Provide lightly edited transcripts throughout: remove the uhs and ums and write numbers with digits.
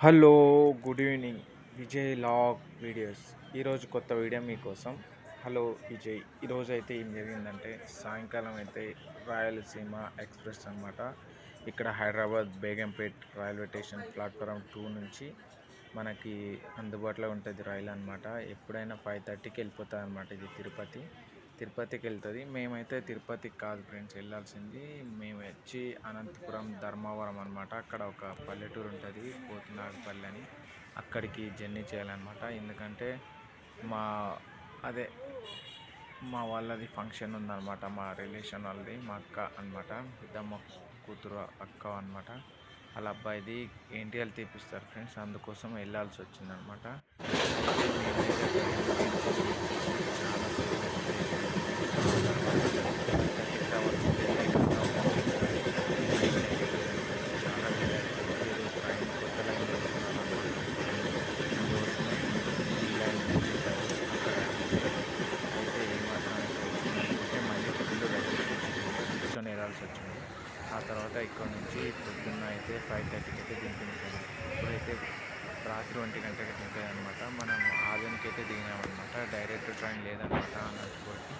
Hello, good evening. Vijay vlog videos. ఈరోజు కొత్త video మీకోసం. హలో విజయ్. ఈరోజు అయితే ఏం జరిగిందంటే సాయంకాలం అయితే రాయలసీమ ఎక్స్ప్రెస్ అనమాట. ఇక్కడ Hyderabad Begumpet railway station platform 2 నుంచి మనకి అందుబాటులో ఉంటుంది రైలు అనమాట. ఎప్పుడైనా 5:30కి వెళ్ళిపోతుంది అనమాట. ఇది తిరుపతికి వెళ్తుంది. మేమైతే తిరుపతికి కాదు ఫ్రెండ్స్ వెళ్ళాల్సింది. మేము వచ్చి అనంతపురం ధర్మవరం అనమాట. అక్కడ ఒక పల్లెటూరు ఉంటుంది పోతునాగపల్లి అని. అక్కడికి జర్నీ చేయాలన్నమాట. ఎందుకంటే మా అదే మా వాళ్ళది ఫంక్షన్ ఉందన్నమాట. మా రిలేషన్ వాళ్ళది, మా అక్క అనమాట. పెద్దమ్మ కూతురు అక్క అనమాట. వాళ్ళ అబ్బాయిది ఎన్టీఎల్ తీపిస్తారు ఫ్రెండ్స్. అందుకోసం వెళ్ళాల్సి వచ్చిందనమాట. అయితే మేమైతే వెళ్ళాల్సి వచ్చింది. ఆ తర్వాత ఇక్కడ నుంచి పొద్దున్న అయితే 5:30కి అయితే దింపించాము. ఇప్పుడైతే రాత్రి 1 గంటకి దింపేది అనమాట. మనం ఆదోనికి అయితే దిగినామన్నమాట. డైరెక్ట్ ట్రైన్ లేదనమాట అనంతపూర్కి.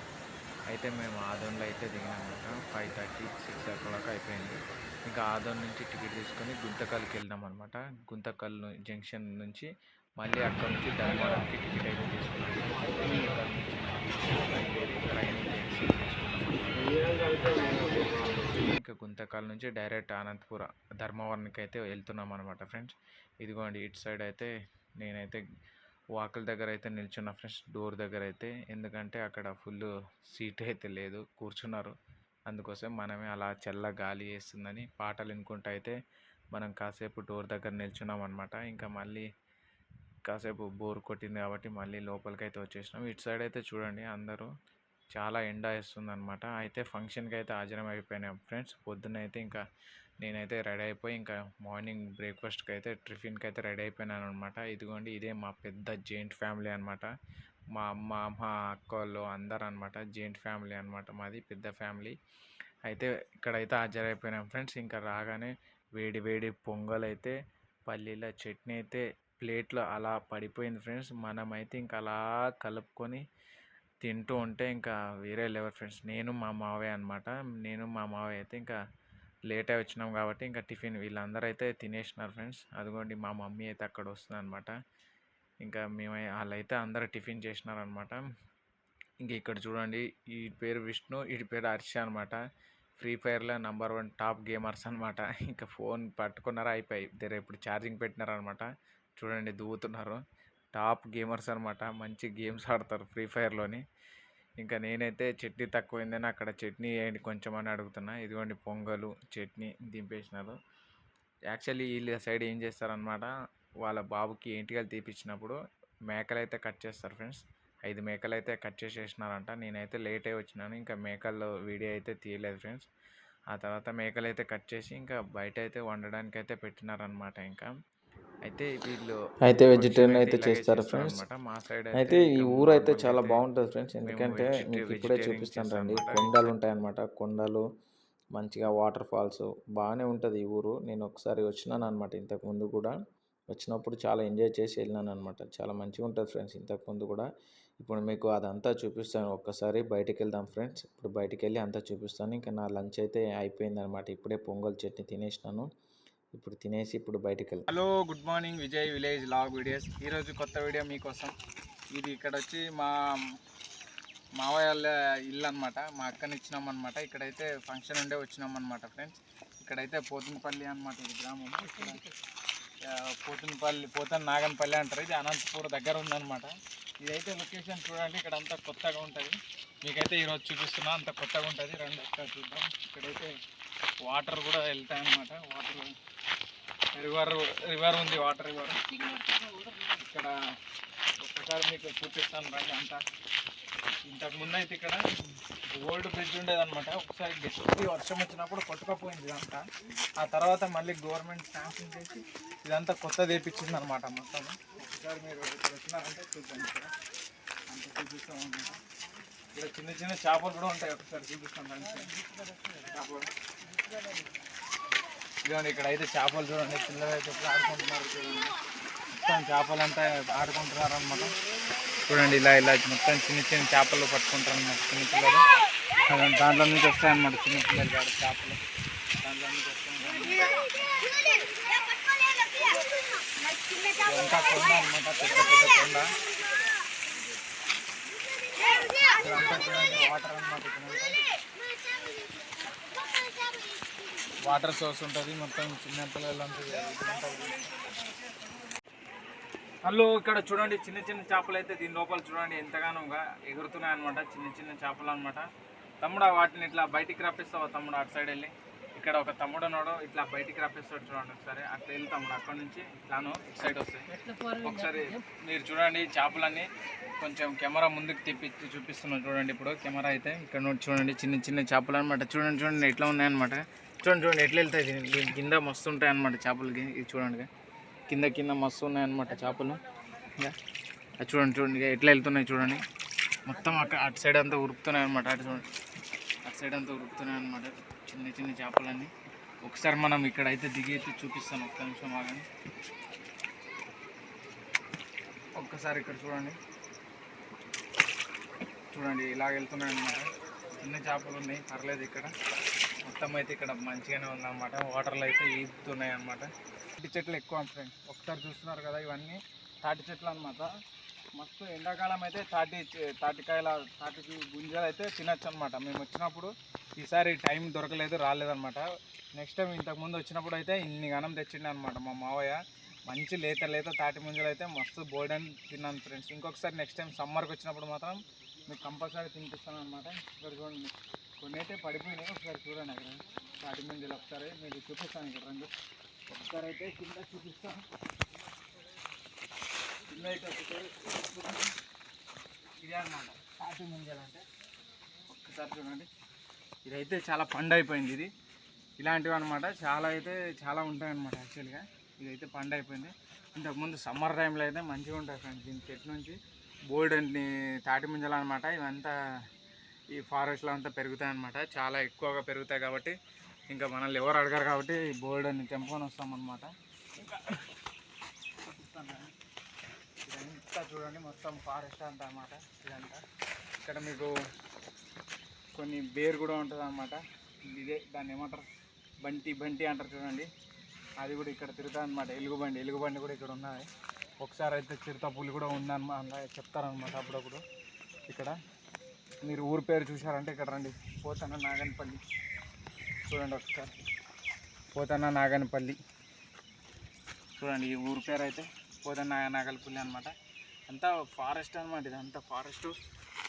అయితే మేము ఆదోన్లో అయితే దిగినామన్నమాట. 5:30, 6 o'clock అయిపోయింది. ఇంకా ఆదోన్ నుంచి టికెట్ తీసుకొని గుంతకల్కి వెళ్దాం అనమాట. గుంతకల్ జంక్షన్ నుంచి మళ్ళీ అక్కడ నుంచి ధర్మవరంకి టికెట్ అయితే తీసుకున్నాము. గుంతకల్ నుంచి ట్రైన్ అయితే ఎక్స్చేంజ్ చేసుకున్నాం. ఇంకా గుంతకల్ నుంచి డైరెక్ట్ అనంతపురం ధర్మవరంకి అయితే వెళ్తున్నాం అనమాట ఫ్రెండ్స్. ఇదిగోండి ఇటు సైడ్ అయితే నేనైతే వాకిల్ దగ్గర అయితే నిల్చున్నా ఫ్రెండ్స్, డోర్ దగ్గర అయితే. ఎందుకంటే అక్కడ ఫుల్ సీట్ అయితే లేదు, కూర్చున్నారు. అందుకోసం మనమే అలా చల్ల గాలి వేస్తుందని పాటలు వినుకుంటూ అయితే మనం కాసేపు డోర్ దగ్గర నిల్చున్నాం అనమాట. ఇంకా మళ్ళీ కాసేపు బోర్ కొట్టింది కాబట్టి మళ్ళీ లోపలికి అయితే వచ్చేసినాం. ఇటు సైడ్ అయితే చూడండి అందరూ చాలా ఎండ వేస్తుంది అనమాట. అయితే ఫంక్షన్కి అయితే హాజరం అయిపోయినాం ఫ్రెండ్స్. పొద్దున్న అయితే ఇంకా నేనైతే రెడీ అయిపోయి ఇంకా మార్నింగ్ బ్రేక్ఫాస్ట్కి అయితే టిఫిన్కి అయితే రెడీ అయిపోయినాను అనమాట. ఇదిగోండి ఇదే మా పెద్ద జాయింట్ ఫ్యామిలీ అనమాట. మా అమ్మ, మా అక్క వాళ్ళు అందరూ అనమాట. జాయింట్ ఫ్యామిలీ అనమాట మాది, పెద్ద ఫ్యామిలీ. అయితే ఇక్కడైతే హాజరైపోయినాం ఫ్రెండ్స్. ఇంకా రాగానే వేడి వేడి పొంగల్ అయితే పల్లీల చట్నీ అయితే ప్లేట్లో అలా పడిపోయింది ఫ్రెండ్స్. మనమైతే ఇంకా అలా కలుపుకొని తింటూ ఉంటే ఇంకా వేరే లెవెల్ ఫ్రెండ్స్. నేను మా మావయ్య అనమాట. నేను మా మావయ్య అయితే ఇంకా లేట్ అయి వచ్చినాం కాబట్టి ఇంకా టిఫిన్ వీళ్ళందరూ అయితే తినేసినారు ఫ్రెండ్స్. అదిగోండి మా మమ్మీ అయితే అక్కడ వస్తుంది అనమాట. ఇంకా వాళ్ళైతే అందరూ టిఫిన్ చేసినారనమాట. ఇంక ఇక్కడ చూడండి, ఈ పేరు విష్ణు, వీడి పేరు హర్ష అనమాట. ఫ్రీ ఫైర్లో నెంబర్ 1 టాప్ గేమర్స్ అనమాట. ఇంకా ఫోన్ పట్టుకున్నారా అయిపోయి దగ్గర ఇప్పుడు ఛార్జింగ్ పెట్టినారనమాట. చూడండి దువ్వుతున్నారు. టాప్ గేమర్స్ అనమాట. మంచి గేమ్స్ ఆడతారు ఫ్రీ ఫైర్లోని. ఇంకా నేనైతే చట్నీ తక్కువైందని అక్కడ చట్నీ వేయండి కొంచెం అని అడుగుతున్నా. ఇదిగోండి పొంగలు చట్నీ దింపేసినారు. యాక్చువల్లీ వీళ్ళ సైడ్ ఏం చేస్తారనమాట, వాళ్ళ బాబుకి ఎంటికలు తీపిచ్చినప్పుడు మేకలు అయితే కట్ చేస్తారు ఫ్రెండ్స్. 5 మేకలు అయితే కట్ చేసేసినారంట. నేనైతే లేట్ అయి వచ్చినాను. ఇంకా మేకల్లో వీడియో అయితే తీయలేదు ఫ్రెండ్స్. ఆ తర్వాత మేకలు అయితే కట్ చేసి ఇంకా బయట అయితే వండడానికి అయితే పెట్టినారనమాట. ఇంకా అయితే వీళ్ళు అయితే వెజిటేరియన్ అయితే చేస్తారు ఫ్రెండ్స్. అనమాట. మా సైడ్ అయితే ఈ ఊరు అయితే చాలా బాగుంటుంది ఫ్రెండ్స్. ఎందుకంటే మీకు ఇప్పుడే చూపిస్తాను రండి. కొండలు ఉంటాయన్నమాట. కొండలు మంచిగా వాటర్ ఫాల్స్ బాగానే ఉంటుంది ఈ ఊరు. నేను ఒకసారి వచ్చినాను అనమాట ఇంతకుముందు కూడా. వచ్చినప్పుడు చాలా ఎంజాయ్ చేసి వెళ్ళినాను అనమాట. చాలా మంచిగా ఉంటుంది ఫ్రెండ్స్ ఇంతకుముందు కూడా. ఇప్పుడు మీకు అదంతా చూపిస్తాను. ఒక్కసారి బయటికి వెళ్దాం ఫ్రెండ్స్. ఇప్పుడు బయటికి వెళ్ళి అంతా చూపిస్తాను. ఇంకా నా లంచ్ అయితే అయిపోయింది అనమాట. ఇప్పుడే పొంగల్ చట్నీ తినేసినాను. ఇప్పుడు తినేసి ఇప్పుడు బయటికి వెళ్తాం. Hello, good morning. Vijay village vlog videos. ఈరోజు కొత్త వీడియో మీకోసం. ఇది ఇక్కడ వచ్చి మా మావయ్య వాళ్ళ ఇల్లు అనమాట. మా అక్కని ఇచ్చినామన్నమాట. ఇక్కడైతే ఫంక్షన్ ఉండే వచ్చినామన్నమాట ఫ్రెండ్స్. ఇక్కడైతే పోతునపల్లి అనమాట ఇది గ్రామం. ఇక్కడ పోతన్ నాగన్పల్లి అంటారు. ఇది అనంతపూర్ దగ్గర ఉందన్నమాట. ఇదైతే లొకేషన్ చూడండి. ఇక్కడ అంతా కొత్తగా ఉంటుంది. మీకైతే ఈరోజు చూపిస్తున్నా, అంత కొత్తగా ఉంటుంది. రండి ఇక్కడ చూద్దాం. ఇక్కడైతే వాటర్ కూడా వెళ్తాయన్నమాట. రివర్ ఉంది, వాటర్ రివర్. ఇక్కడ ఒక్కసారి మీకు చూపిస్తాను రండి అంతా. ఇంతకుముందు అయితే ఇక్కడ ఓల్డ్ బ్రిడ్జ్ ఉండేది అనమాట. ఒకసారి గట్టి వర్షం వచ్చినప్పుడు కొట్టుకపోయింది ఇదంతా. ఆ తర్వాత మళ్ళీ గవర్నమెంట్ శాంక్షన్ చేసి ఇదంతా కొత్త తెప్పించింది అనమాట మొత్తం. ఒకసారి మీరు ఇక్కడ వచ్చినారంటే చూద్దాం. ఇక్కడ అంత చూపిస్తాం అనమాట. ఇక్కడ చిన్న చిన్న చేపలు కూడా ఉంటాయి. ఒకసారి చూపిస్తాం రండి చేపలు. ఇదిగోండి ఇక్కడ అయితే చేపలు చూడండి, పిల్లలు అయితే ఇప్పుడు ఆడుకుంటున్నారు చూడండి. మొత్తం చేపలంతా ఆడుకుంటున్నారు అనమాట. చూడండి ఇలా ఇలా మొత్తం చిన్న చిన్న చేపలు పట్టుకుంటారు అన్నమాట చిన్న పిల్లలు. దాంట్లో నుంచి వస్తాయన్నమాట చిన్న పిల్లలు కాదు చేపలు, దాంట్లో నుంచి వస్తాయి. ఇంకా కొండ అనమాట, పెద్ద పెద్ద కొండ. వాటర్ అనమాట, వాటర్ సోర్స్ ఉంటుంది. మొత్తం చిన్న పిల్లలంతా హలో ఇక్కడ చూడండి చిన్న చిన్న చేపలు అయితే దీని లోపల చూడండి ఎంతగానోగా ఎగురుతున్నాయి అనమాట. చిన్న చిన్న చేపలు అనమాట. తమ్ముడు వాటిని ఇట్లా బయటికి రప్పిస్తావా తమ్ముడు? అటు సైడ్ వెళ్ళి ఇక్కడ ఒక తమ్ముడు ఉన్నాడు, ఇట్లా బయటికి రప్పిస్తాడు చూడండి ఒకసారి. అట్లా వెళ్ళి తమ్ముడు అక్కడ నుంచి ఇట్లాను ఇటు సైడ్ వస్తాయి. ఒకసారి మీరు చూడండి చేపలన్నీ కొంచెం కెమెరా ముందుకు తిప్పి చూపిస్తున్నాం చూడండి. ఇప్పుడు కెమెరా అయితే ఇక్కడ నుండి చూడండి చిన్న చిన్న చేపలు అనమాట. చూడండి చూడండి ఎట్లా ఉన్నాయన్నమాట. చూడండి చూడండి ఎట్లా వెళ్తాయి, దీని కింద మస్తు ఉంటాయి అనమాట చేపలకి. ఇది చూడండి కింద కింద మస్తు ఉన్నాయన్నమాట చేపలు. అది చూడండి చూడండి ఎట్లా వెళ్తున్నాయి చూడండి. మొత్తం అక్కడ అటు సైడ్ అంతా ఉరుకుతున్నాయి అనమాట. అటు చూడండి అటు సైడ్ అంతా ఉరుకుతున్నాయి అనమాట చిన్న చిన్న చేపలన్నీ. ఒకసారి మనం ఇక్కడ అయితే దిగి అయితే చూపిస్తాను, ఒక్క నిమిషం ఆగండి. ఒక్కసారి ఇక్కడ చూడండి చూడండి ఇలా వెళ్తున్నాయి అనమాట. చిన్న చేపలు ఉన్నాయి, పర్లేదు. ఇక్కడ మొత్తం అయితే ఇక్కడ మంచిగానే ఉందన్నమాట. వాటర్లో అయితే ఈదుతున్నాయి అనమాట. తాటి చెట్లు ఎక్కువ ఫ్రెండ్స్. ఒకసారి చూస్తున్నారు కదా ఇవన్నీ తాటి చెట్లు అనమాట. మస్తు ఎండాకాలం అయితే తాటి గుంజలు అయితే తినచ్చు అనమాట. మేము వచ్చినప్పుడు ఈసారి టైం దొరకలేదు, రాలేదన్నమాట. నెక్స్ట్ టైం ఇంతకుముందు వచ్చినప్పుడు అయితే ఇన్ని గనం తెచ్చిండే అనమాట మా మావయ్య. మంచి లేత తాటి ముంజలు అయితే మస్తు బోర్డన్ తిన్నాను ఫ్రెండ్స్. ఇంకొకసారి నెక్స్ట్ టైం సమ్మర్కి వచ్చినప్పుడు మాత్రం మీకు కంపల్సరీ తినిపిస్తాను అనమాట. ఇక్కడ చూడండి కొన్ని అయితే పడిపోయినాయి, ఒకసారి చూడండి అక్కడ తాటి ముంజలు. ఒకసారి మీకు చూపిస్తాను ఇక్కడ రండి. ఒకసారి అయితే కింద చూపిస్తాను. కింద అయితే ఇదే అనమాట తాటి ముంజలు అంటే. ఒక్కసారి చూడండి ఇదైతే చాలా పండు అయిపోయింది. ఇది ఇలాంటివి అనమాట చాలా ఉంటాయి అనమాట. యాక్చువల్గా ఇదైతే పండు అయిపోయింది. ఇంతకుముందు సమ్మర్ టైంలో అయితే మంచిగా ఉంటాయి ఫ్రెండ్స్. దీని చెట్టు నుంచి బోల్డ్ అన్ని తాటి ముంజలు అనమాట. ఇవంతా ఈ ఫారెస్ట్లో అంతా పెరుగుతాయి అనమాట. చాలా ఎక్కువగా పెరుగుతాయి కాబట్టి ఇంకా మనల్ని ఎవరు అడగారు కాబట్టి బోల్డ్ అన్ని తెంపుకొని వస్తామన్నమాట. ఇంకా ఇదంతా చూడండి మొత్తం ఫారెస్ట్ అంతా అన్నమాట. ఇదంతా ఇక్కడ మీకు కొన్ని బేర్ కూడా ఉంటుంది అన్నమాట. ఇదే దాన్ని ఏమంటారు, బంటి అంటారు చూడండి. అది కూడా ఇక్కడ తిరుగుతుంది అనమాట. ఎలుగుబండి కూడా ఇక్కడ ఉన్నది. ఒకసారి అయితే చిరుతపులి కూడా ఉందన్నమాట చెప్తారనమాట అప్పుడప్పుడు. ఇక్కడ మీరు ఊరి పేరు చూసారంటే ఇక్కడ రండి, పోతన్న నాగనపల్లి. చూడండి ఒకసారి పోతన్న నాగనపల్లి చూడండి. ఈ ఊరి పేరు అయితే పోతన్న నాగనపల్లి అనమాట. అంతా ఫారెస్ట్ అనమాట. ఇదంతా ఫారెస్ట్,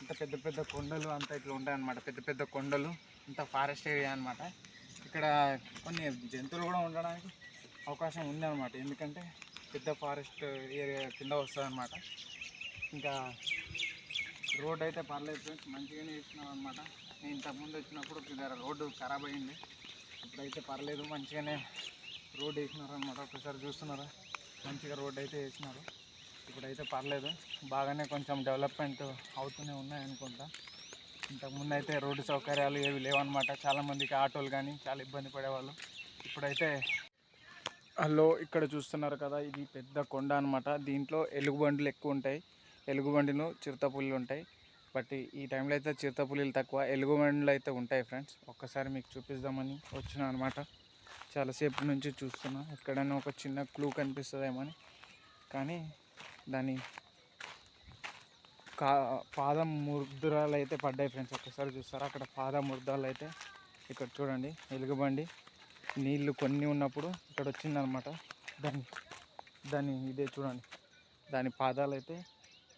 అంత పెద్ద పెద్ద కొండలు అంతా ఇట్లా ఉంటాయన్నమాట. పెద్ద పెద్ద కొండలు అంతా ఫారెస్ట్ ఏరియా అనమాట. ఇక్కడ కొన్ని జంతువులు కూడా ఉండడానికి అవకాశం ఉంది అనమాట. ఎందుకంటే పెద్ద ఫారెస్ట్ ఏరియా కింద వస్తుంది అనమాట. ఇంకా రోడ్ అయితే పర్లేదు ఫ్రెండ్స్, మంచిగానే వేసినాం అనమాట. నేను ఇంతకుముందు వచ్చినప్పుడు రోడ్డు ఖరాబ్ అయ్యింది. ఇప్పుడైతే పర్లేదు, మంచిగానే రోడ్ వేసినారు అనమాట. ఒకసారి చూస్తున్నారా మంచిగా రోడ్ అయితే వేసినారు. ఇప్పుడైతే పర్లేదు, బాగానే కొంచెం డెవలప్మెంట్ అవుతూనే ఉన్నాయి అనుకుంటా. ఇంతకుముందు అయితే రోడ్డు సౌకర్యాలు ఏవి లేవన్నమాట. చాలామందికి ఆటోలు కానీ చాలా ఇబ్బంది పడేవాళ్ళు. ఇప్పుడైతే హలో ఇక్కడ చూస్తున్నారు కదా, ఇది పెద్ద కొండ అనమాట. దీంట్లో ఎలుగుబండులు ఎక్కువ ఉంటాయి. ఎలుగుబండులు చిరుతపులులు ఉంటాయి. బట్ ఈ టైంలో అయితే చిరుతపులులు తక్కువ, ఎలుగుబండులు అయితే ఉంటాయి ఫ్రెండ్స్. ఒక్కసారి మీకు చూపిద్దామని వచ్చినా అనమాట. చాలాసేపు నుంచి చూస్తున్నా ఎక్కడైనా ఒక చిన్న క్లూ కనిపిస్తుందేమని, కానీ దాని పాదం ముద్రాలు అయితే పడ్డాయి ఫ్రెండ్స్. ఒక్కసారి చూస్తారా అక్కడ పాదం ముద్రాలు అయితే. ఇక్కడ చూడండి ఎలుగుబండి నీళ్ళు కొన్ని ఉన్నప్పుడు ఇక్కడ వచ్చిందనమాట. దాని ఇదే చూడండి, దాని పాదాలు అయితే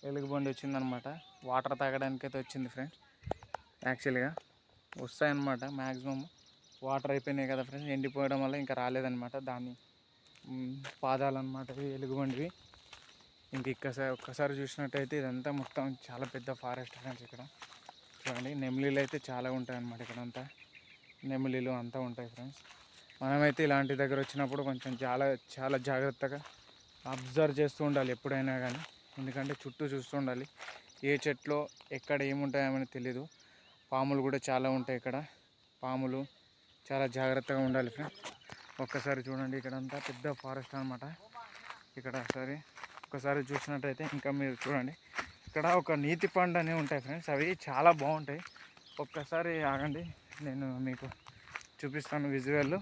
ఎలుగుబండి వచ్చిందనమాట. వాటర్ తాగడానికి అయితే వచ్చింది ఫ్రెండ్స్. యాక్చువల్గా వస్తాయన్నమాట మ్యాక్సిమం. వాటర్ అయిపోయినాయి కదా ఫ్రెండ్స్, ఎండిపోవడం వల్ల ఇంకా రాలేదన్నమాట. దాని పాదాలు అనమాట ఎలుగుబండివి. ఒక్కసారి చూసినట్టయితే ఇదంతా మొత్తం చాలా పెద్ద ఫారెస్ట్ ఫ్రెండ్స్. ఇక్కడ చూడండి నెమిలీలు అయితే చాలా ఉంటాయి అన్నమాట. ఇక్కడంతా నెమిలీలు అంతా ఉంటాయి ఫ్రెండ్స్. మనమైతే ఇలాంటి దగ్గర వచ్చినప్పుడు కొంచెం చాలా జాగ్రత్తగా అబ్జర్వ్ చేస్తూ ఉండాలి ఎప్పుడైనా కానీ. ఎందుకంటే చుట్టూ చూస్తూ ఉండాలి, ఏ చెట్లో ఎక్కడ ఏముంటాయని తెలీదు. పాములు కూడా చాలా ఉంటాయి ఇక్కడ. పాములు చాలా జాగ్రత్తగా ఉండాలి ఫ్రెండ్స్. ఒక్కసారి చూడండి, ఇక్కడంతా పెద్ద ఫారెస్ట్ అనమాట. ఇక్కడ ఒక్కసారి చూసినట్టయితే ఇంకా మీరు చూడండి, ఇక్కడ ఒక నీతి పండు అనేవి ఉంటాయి ఫ్రెండ్స్. అవి చాలా బాగుంటాయి. ఒక్కసారి ఆగండి, నేను మీకు చూపిస్తాను విజువల్.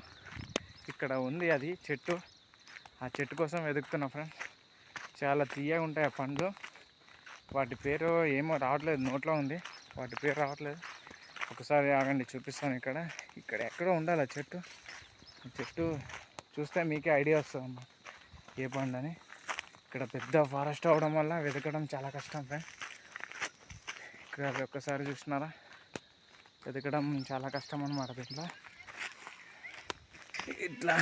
ఇక్కడ ఉంది అది చెట్టు. ఆ చెట్టు కోసం వెతుకుతున్నా ఫ్రెండ్స్. చాలా తీయగా ఉంటాయి ఆ పండ్లు. వాటి పేరు ఏమో రావట్లేదు, నోట్లో ఉంది, వాటి పేరు రావట్లేదు. ఒకసారి ఆగండి, చూపిస్తాను. ఇక్కడ ఎక్కడో ఉండాలి ఆ చెట్టు. చెట్టు చూస్తే మీకే ఐడియా వస్తుంది అన్నమాట ఏ పండు అని. ఇక్కడ పెద్ద ఫారెస్ట్ అవ్వడం వల్ల వెతకడం చాలా కష్టం ఫ్రెండ్స్. ఇక్కడ ఒక్కసారి చూసినారా, వెతకడం చాలా కష్టం అన్నమాట. ఇట్లా